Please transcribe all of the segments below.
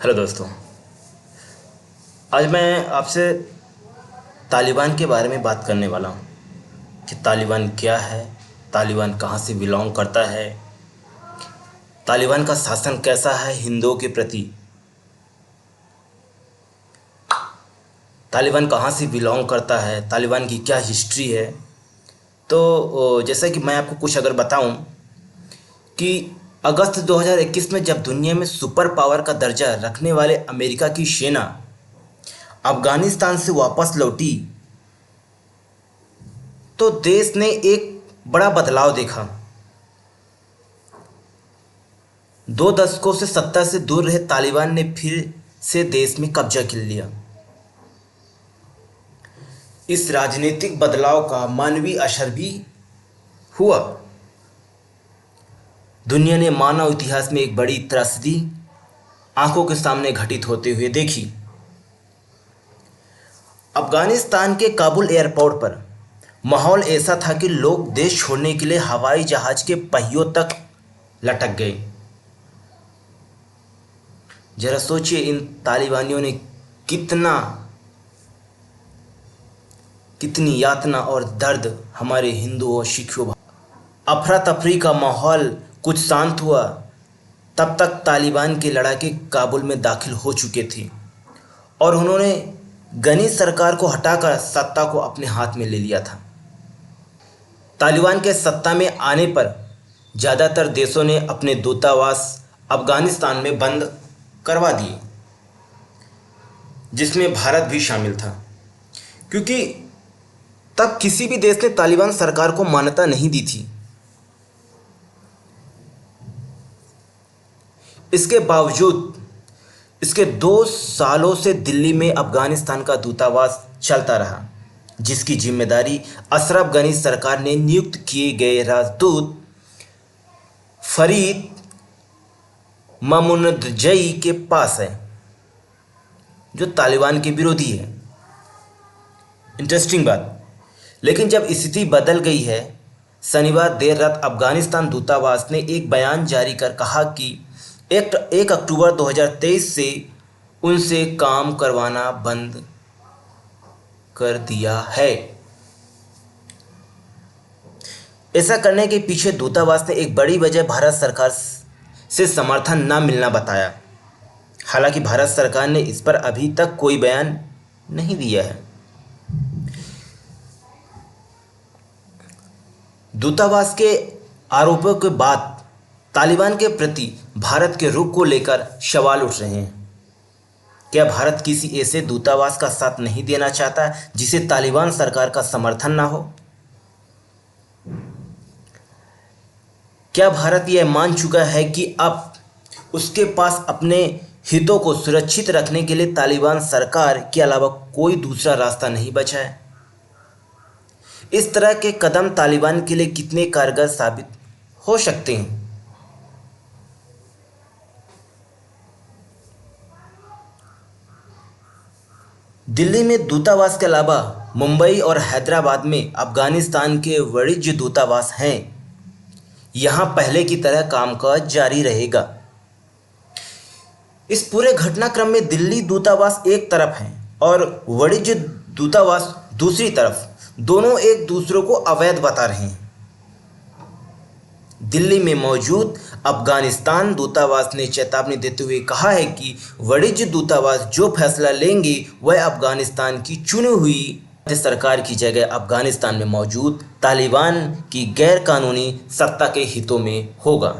Hello दोस्तों। आज मैं आपसे तालिबान के बारे में बात करने वाला हूँ कि तालिबान क्या है, तालिबान कहाँ से बिलोंग करता है, तालिबान का शासन कैसा है हिंदुओं के प्रति, तालिबान कहाँ से बिलोंग करता है, तालिबान की क्या हिस्ट्री है। तो जैसा कि मैं आपको कुछ अगर बताऊं कि अगस्त 2021 में जब दुनिया में सुपर पावर का दर्जा रखने वाले अमेरिका की सेना अफगानिस्तान से वापस लौटी तो देश ने एक बड़ा बदलाव देखा। 2 दशकों से सत्ता से दूर रहे तालिबान ने फिर से देश में कब्जा कर लिया। इस राजनीतिक बदलाव का मानवीय असर भी हुआ। दुनिया ने मानव इतिहास में एक बड़ी त्रासदी आंखों के सामने घटित होते हुए देखी। अफगानिस्तान के काबुल एयरपोर्ट पर माहौल ऐसा था कि लोग देश छोड़ने के लिए हवाई जहाज के पहियों तक लटक गए। जरा सोचिए, इन तालिबानियों ने कितनी यातना और दर्द हमारे हिंदुओं और सिखों। अफरा तफरी का माहौल कुछ शांत हुआ तब तक तालिबान के लड़ाके काबुल में दाखिल हो चुके थे और उन्होंने गनी सरकार को हटाकर सत्ता को अपने हाथ में ले लिया था। तालिबान के सत्ता में आने पर ज़्यादातर देशों ने अपने दूतावास अफगानिस्तान में बंद करवा दिए, जिसमें भारत भी शामिल था, क्योंकि तब किसी भी देश ने तालिबान सरकार को मान्यता नहीं दी थी। इसके बावजूद इसके 2 सालों से दिल्ली में अफगानिस्तान का दूतावास चलता रहा, जिसकी जिम्मेदारी अशरफ गनी सरकार ने नियुक्त किए गए राजदूत फरीद मामुनदजई के पास है, जो तालिबान के विरोधी है। इंटरेस्टिंग बात। लेकिन जब स्थिति बदल गई है, शनिवार देर रात अफगानिस्तान दूतावास ने एक बयान जारी कर कहा कि 1 अक्टूबर 2023 से उनसे काम करवाना बंद कर दिया है। ऐसा करने के पीछे दूतावास ने एक बड़ी वजह भारत सरकार से समर्थन न मिलना बताया। हालांकि भारत सरकार ने इस पर अभी तक कोई बयान नहीं दिया है। दूतावास के आरोपों के बाद तालिबान के प्रति भारत के रुख को लेकर सवाल उठ रहे हैं। क्या भारत किसी ऐसे दूतावास का साथ नहीं देना चाहता जिसे तालिबान सरकार का समर्थन ना हो? क्या भारत यह मान चुका है कि अब उसके पास अपने हितों को सुरक्षित रखने के लिए तालिबान सरकार के अलावा कोई दूसरा रास्ता नहीं बचा है? इस तरह के कदम तालिबान के लिए कितने कारगर साबित हो सकते हैं? दिल्ली में दूतावास के अलावा मुंबई और हैदराबाद में अफगानिस्तान के वाणिज्य दूतावास हैं। यहां पहले की तरह कामकाज जारी रहेगा। इस पूरे घटनाक्रम में दिल्ली दूतावास एक तरफ है और वाणिज्य दूतावास दूसरी तरफ, दोनों एक दूसरे को अवैध बता रहे हैं। दिल्ली में मौजूद अफगानिस्तान दूतावास ने चेतावनी देते हुए कहा है कि वाणिज्य दूतावास जो फैसला लेंगे वह अफगानिस्तान की चुनी हुई सरकार की जगह अफगानिस्तान में मौजूद तालिबान की गैरकानूनी सत्ता के हितों में होगा।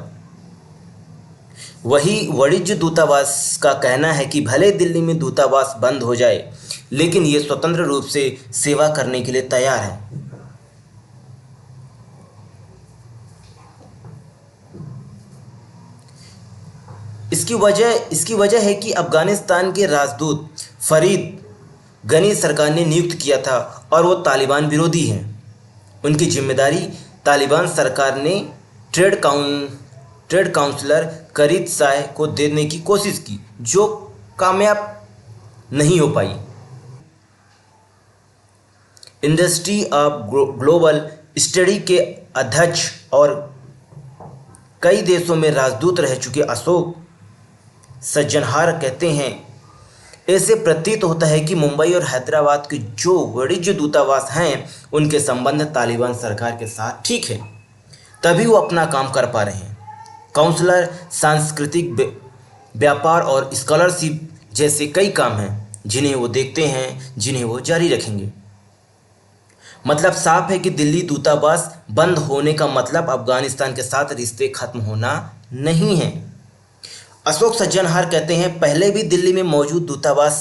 वही वाणिज्य दूतावास का कहना है कि भले दिल्ली में दूतावास बंद हो जाए, लेकिन ये स्वतंत्र रूप से सेवा करने के लिए तैयार है। इसकी वजह है कि अफगानिस्तान के राजदूत फरीद गनी सरकार ने नियुक्त किया था और वो तालिबान विरोधी हैं। उनकी जिम्मेदारी तालिबान सरकार ने ट्रेड काउंसलर करीत शाह को देने की कोशिश की, जो कामयाब नहीं हो पाई। इंडस्ट्री ऑफ ग्लोबल स्टडी के अध्यक्ष और कई देशों में राजदूत रह चुके अशोक सज्जनहार कहते हैं, ऐसे प्रतीत होता है कि मुंबई और हैदराबाद के जो वाणिज्य दूतावास हैं उनके संबंध तालिबान सरकार के साथ ठीक है, तभी वो अपना काम कर पा रहे हैं। काउंसलर, सांस्कृतिक व्यापार और स्कॉलरशिप जैसे कई काम हैं जिन्हें वो देखते हैं, जिन्हें वो जारी रखेंगे। मतलब साफ है कि दिल्ली दूतावास बंद होने का मतलब अफगानिस्तान के साथ रिश्ते खत्म होना नहीं है। अशोक सज्जनहार कहते हैं, पहले भी दिल्ली में मौजूद दूतावास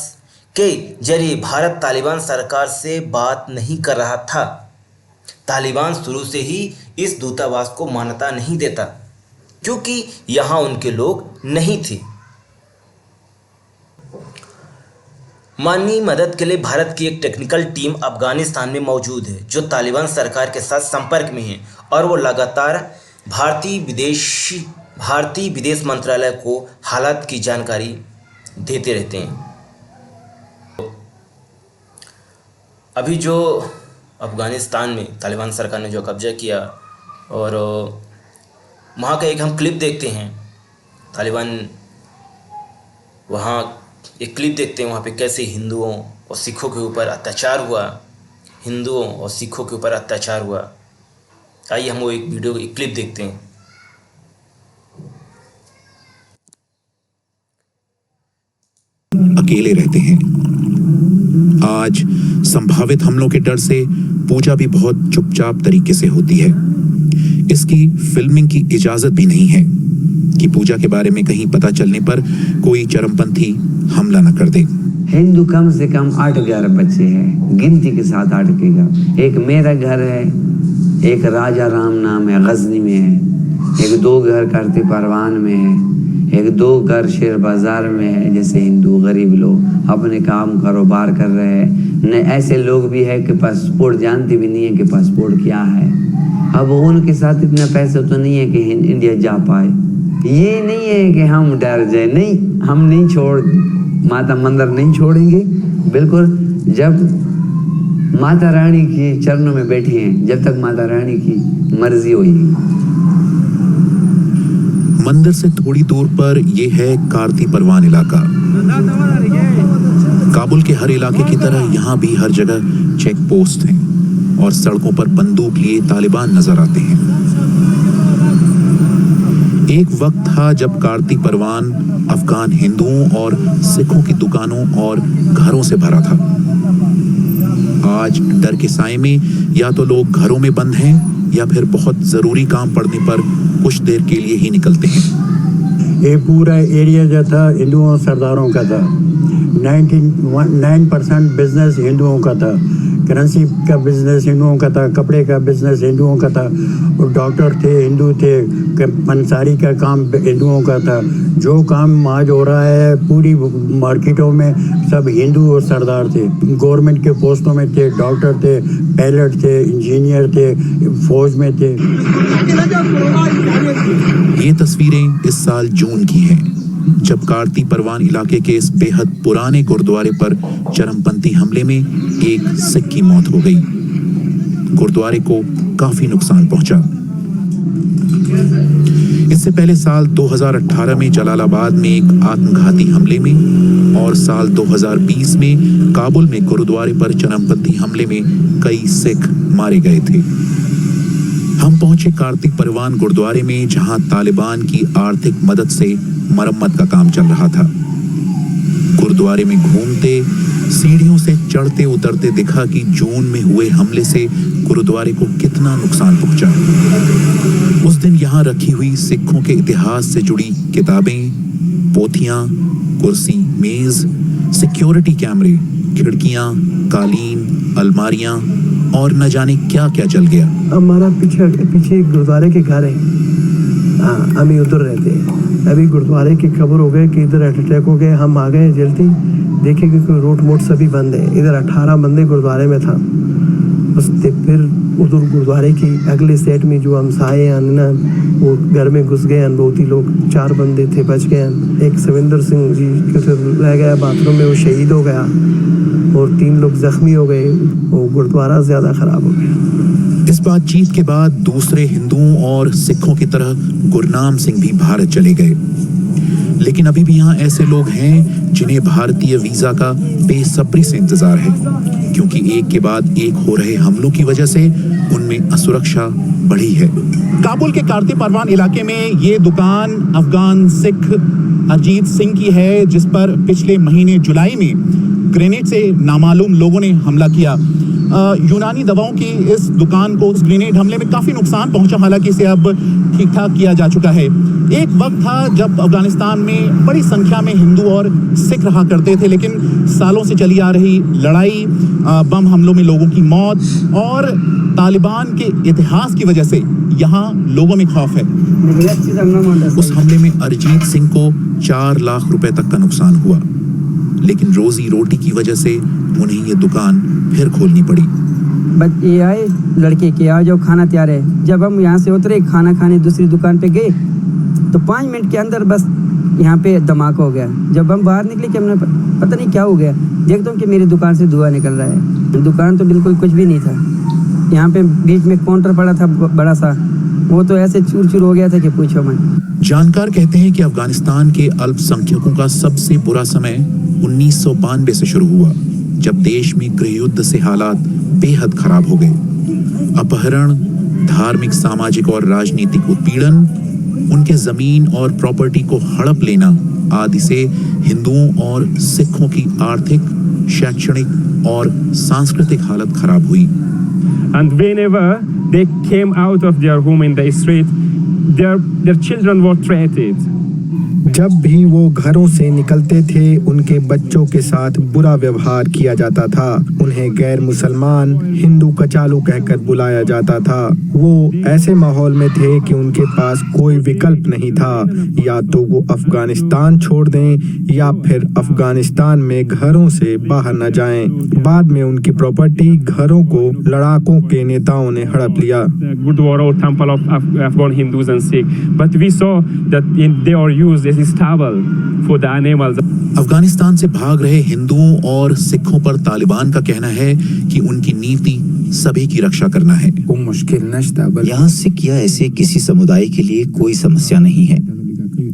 के जरिए भारत तालिबान सरकार से बात नहीं कर रहा था। तालिबान शुरू से ही इस दूतावास को मान्यता नहीं देता क्योंकि यहाँ उनके लोग नहीं थे। मानवीय मदद के लिए भारत की एक टेक्निकल टीम अफगानिस्तान में मौजूद है जो तालिबान सरकार के साथ संपर्क में है और वो लगातार भारतीय विदेश मंत्रालय को हालात की जानकारी देते रहते हैं। अभी जो अफगानिस्तान में तालिबान सरकार ने जो कब्जा किया और वहाँ का एक हम क्लिप देखते हैं। तालिबान वहाँ एक क्लिप देखते हैं, वहाँ पे कैसे हिंदुओं और सिखों के ऊपर अत्याचार हुआ। आइए हम वो एक वीडियो, एक क्लिप देखते हैं। अकेले रहते हैं। आज संभावित हमलों के डर से पूजा भी बहुत चुपचाप तरीके से होती है। इसकी फिल्मिंग की इजाजत भी नहीं है कि पूजा के बारे में कहीं पता चलने पर कोई चरमपंथी हमला न कर दे। हिंदू कम से कम 8-11 बच्चे हैं, गिनती के साथ अटकेगा। एक मेरा घर है, एक राजा राम नाम है गजनी में है, एक 2 घर करते परवान में है, एक 2 घर शेर बाजार में है। जैसे हिंदू गरीब लोग अपने काम कारोबार कर रहे हैं। न ऐसे लोग भी है कि पासपोर्ट जानते भी नहीं है कि पासपोर्ट क्या है। अब उनके साथ इतना पैसा तो नहीं है कि इंडिया जा पाए। ये नहीं है कि हम डर जाए, नहीं, हम नहीं छोड़ माता मंदिर नहीं छोड़ेंगे। बिल्कुल, जब माता रानी की चरणों में बैठे हैं, जब तक माता रानी की मर्जी होगी। मंदिर से थोड़ी दूर पर यह है कारती परवान इलाका। काबुल के हर इलाके की तरह यहाँ भी हर जगह चेक पोस्ट हैं और सड़कों पर बंदूक लिए तालिबान नजर आते हैं। एक वक्त था जब कारती परवान अफगान हिंदुओं और सिखों की दुकानों और घरों से भरा था। आज डर के साए में या तो लोग घरों में बंद हैं या फिर बहुत जरूरी काम पड़ने पर कुछ देर के लिए ही निकलते हैं। ये पूरा एरिया जो था हिंदुओं सरदारों का था। 99% बिजनेस हिंदुओं का था। करेंसी का बिजनेस हिंदुओं का था, कपड़े का बिजनेस हिंदुओं का था, और डॉक्टर थे हिंदू थे, पंसारी का काम हिंदुओं का था। जो काम आज हो रहा है पूरी मार्केटों में सब हिंदू और सरदार थे। गवर्नमेंट के पोस्टों में थे, डॉक्टर थे, पायलट थे, इंजीनियर थे, फौज में थे। ये तस्वीरें इस साल जून की हैं, जब कारती परवान इलाके के इस बेहद पुराने गुरुद्वारे पर चरमपंथी हमले में एक सिख की मौत हो गई। गुरुद्वारे को काफी नुकसान पहुंचा। इससे पहले साल 2018 में जलालाबाद में एक आत्मघाती हमले में और साल 2020 में काबुल में गुरुद्वारे पर चरमपंथी हमले में कई सिख मारे गए थे। हम पहुंचे कारती परवान गुरुद्वारे में, जहां तालिबान की आर्थिक मदद से मरम्मत का काम चल रहा था। गुरुद्वारे में घूमते, सीढ़ियों से चढ़ते उतरते दिखा कि जून में हुए हमले से गुरुद्वारे को कितना नुकसान पहुंचा। उस दिन यहां रखी हुई सिखों के इतिहास से जुड़ी किताबें, पोथियां, कुर्सी, मेज, सिक्योरिटी कैमरे, खिड़कियां, कालीन, अलमारियां और न जाने क्या क्या जल गया। हमारा पीछे गुरुद्वारे के घर है, हम उधर रहते हैं। अभी गुरुद्वारे की खबर हो गई कि इधर अटैक हो गए। हम आ गए जल्दी, देखे कि कोई रोड मोड सभी बंद है। इधर 18 बंदे गुरुद्वारे में था। बस फिर उधर गुरुद्वारे की अगले सेट में जो हमसाए ना, वो घर में घुस गए। बहुत ही लोग, 4 बंदे थे, बच गए। एक सविंदर सिंह जी रह गया बाथरूम में, वो शहीद हो गया, और 3 लोग जख्मी हो गए। वो गुरुद्वारा ज़्यादा ख़राब हो गया। इस बातचीत के बाद दूसरे हिंदुओं और सिखों की तरह गुरनाम सिंह भी भारत चले गए। लेकिन अभी भी यहाँ ऐसे लोग हैं जिन्हें भारतीय वीजा का बेसब्री से इंतजार है, क्योंकि एक के बाद एक हो रहे हमलों की वजह से उनमें असुरक्षा बढ़ी है। काबुल के कार्ति परवान इलाके में ये दुकान अफगान सिख अजीत सिंह की है, जिस पर पिछले महीने जुलाई में ग्रेनेड से नामालूम लोगों ने हमला किया। यूनानी दवाओं की इस दुकान को उस ग्रेनेड हमले में काफी नुकसान पहुंचा, हालांकि इसे अब ठीक ठाक किया जा चुका है। एक वक्त था जब अफगानिस्तान में बड़ी संख्या में हिंदू और सिख रहा करते थे, लेकिन सालों से चली आ रही लड़ाई, बम हमलों में लोगों की मौत और तालिबान के इतिहास की वजह से यहाँ लोगों में खौफ है। उस हमले में अरिजीत सिंह को 4 लाख रुपए तक का नुकसान हुआ, लेकिन रोजी रोटी की वजह से उन्हें ये दुकान फिर खोलनी पड़ी। बच्चे आए, लड़के के आ जाओ खाना तैयार है। जब हम यहाँ से उतरे खाना खाने दूसरी दुकान पे गए तो 5 मिनट के अंदर बस यहाँ पे धमाका हो गया। जब हम बाहर निकले कि हमने पता नहीं क्या हो गया, देखता हूँ कि मेरी दुकान से धुआं निकल रहा है। दुकान तो बिल्कुल कुछ भी नहीं था। यहाँ पे बीच में काउंटर पड़ा था बड़ा सा, वो तो ऐसे चूर चूर हो गया था कि पूछो मत। जानकार कहते हैं कि अफगानिस्तान के अल्पसंख्यकों का सबसे बुरा समय 1992 से शुरू हुआ, जब देश में गृह युद्ध से हालात बेहद खराब हो गए। अपहरण, धार्मिक, सामाजिक और राजनीतिक उत्पीड़न, उनके जमीन और प्रॉपर्टी को हड़प लेना आदि से हिंदुओं और सिखों की आर्थिक, शैक्षणिक और सांस्कृतिक हालत खराब हुई। And whenever they came out of their home in the street, their children were treated. जब भी वो घरों से निकलते थे उनके बच्चों के साथ बुरा व्यवहार किया जाता था। उन्हें गैर मुसलमान, हिंदू कचालू कहकर बुलाया जाता था। वो ऐसे माहौल में थे कि उनके पास कोई विकल्प नहीं था, या तो वो अफगानिस्तान छोड़ दें या फिर अफगानिस्तान में घरों से बाहर न जाएं। बाद में उनकी प्रॉपर्टी, घरों को लड़ाकों के नेताओं ने हड़प लिया। Gurdwara or temple of Afghan Hindus and Sikhs, but we saw that they are used as stable for the animals. Afghanistan से भाग रहे हिंदुओं और सिखों पर तालिबान का कहना है कि उनकी नीति सभी की रक्षा करना है। यहाँ सिख या ऐसे किसी समुदाय के लिए कोई समस्या नहीं है।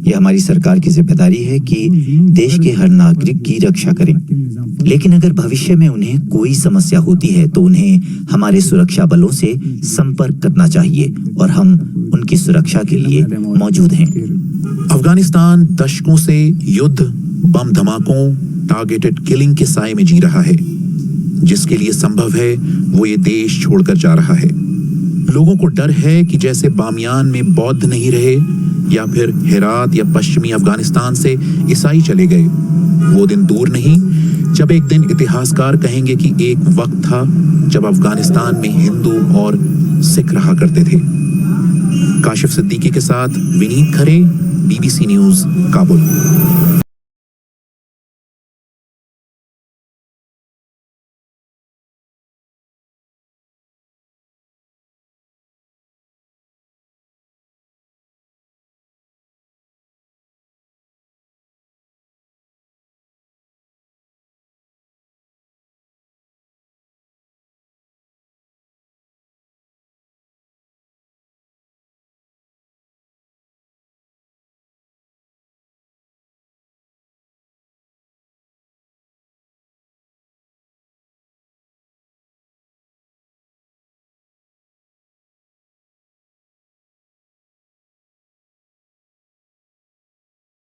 यह हमारी सरकार की जिम्मेदारी है कि देश के हर नागरिक की रक्षा करें, लेकिन अगर भविष्य में उन्हें कोई समस्या होती है तो उन्हें हमारे सुरक्षा बलों से संपर्क करना चाहिए और हम उनकी सुरक्षा के लिए मौजूद हैं। अफगानिस्तान दशकों से युद्ध, बम धमाकों, टारगेटेड किलिंग के साए में जी रहा है। जिसके लिए संभव है वो ये देश छोड़कर जा रहा है। लोगों को डर है कि जैसे बामियान में बौद्ध नहीं रहे या फिर हेरात या पश्चिमी अफगानिस्तान से ईसाई चले गए, वो दिन दूर नहीं जब एक दिन इतिहासकार कहेंगे कि एक वक्त था जब अफगानिस्तान में हिंदू और सिख रहा करते थे। काशिफ सिद्दीकी के साथ विनीत खरे, BBC न्यूज़, काबुल।